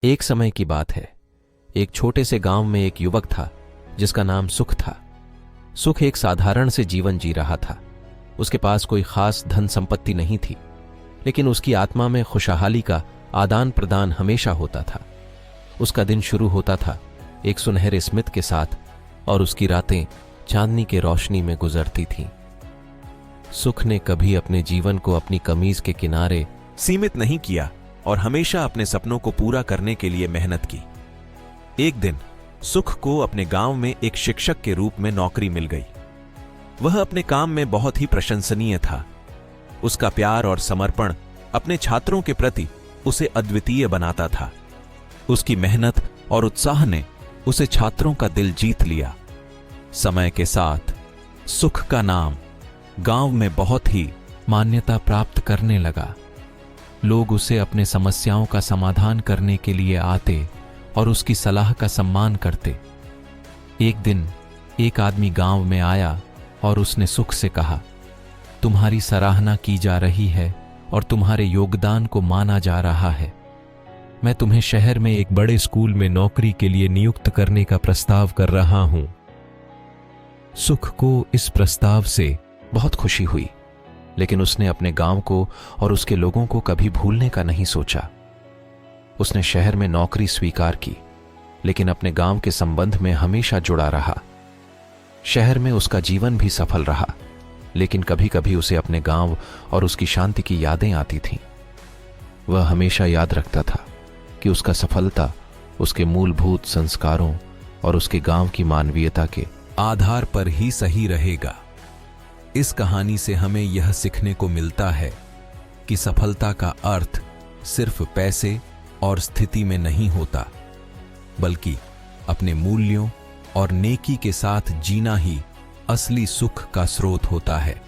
एक समय की बात है। एक छोटे से गांव में एक युवक था जिसका नाम सुख था। सुख एक साधारण से जीवन जी रहा था। उसके पास कोई खास धन संपत्ति नहीं थी, लेकिन उसकी आत्मा में खुशहाली का आदान प्रदान हमेशा होता था। उसका दिन शुरू होता था एक सुनहरे स्मित के साथ और उसकी रातें चांदनी के रोशनी में गुजरती थीं। सुख ने कभी अपने जीवन को अपनी कमीज के किनारे सीमित नहीं किया और हमेशा अपने सपनों को पूरा करने के लिए मेहनत की। एक दिन सुख को अपने गांव में एक शिक्षक के रूप में नौकरी मिल गई। वह अपने काम में बहुत ही प्रशंसनीय था। उसका प्यार और समर्पण अपने छात्रों के प्रति उसे अद्वितीय बनाता था। उसकी मेहनत और उत्साह ने उसे छात्रों का दिल जीत लिया। समय के साथ सुख का नाम गांव में बहुत ही मान्यता प्राप्त करने लगा। लोग उसे अपने समस्याओं का समाधान करने के लिए आते और उसकी सलाह का सम्मान करते। एक दिन एक आदमी गांव में आया और उसने सुख से कहा, तुम्हारी सराहना की जा रही है और तुम्हारे योगदान को माना जा रहा है। मैं तुम्हें शहर में एक बड़े स्कूल में नौकरी के लिए नियुक्त करने का प्रस्ताव कर रहा हूं। सुख को इस प्रस्ताव से बहुत खुशी हुई, लेकिन उसने अपने गांव को और उसके लोगों को कभी भूलने का नहीं सोचा। उसने शहर में नौकरी स्वीकार की, लेकिन अपने गांव के संबंध में हमेशा जुड़ा रहा। शहर में उसका जीवन भी सफल रहा, लेकिन कभी कभी उसे अपने गांव और उसकी शांति की यादें आती थीं। वह हमेशा याद रखता था कि उसका सफलता उसके मूलभूत संस्कारों और उसके गांव की मानवीयता के आधार पर ही सही रहेगा। इस कहानी से हमें यह सीखने को मिलता है कि सफलता का अर्थ सिर्फ पैसे और स्थिति में नहीं होता, बल्कि अपने मूल्यों और नेकी के साथ जीना ही असली सुख का स्रोत होता है।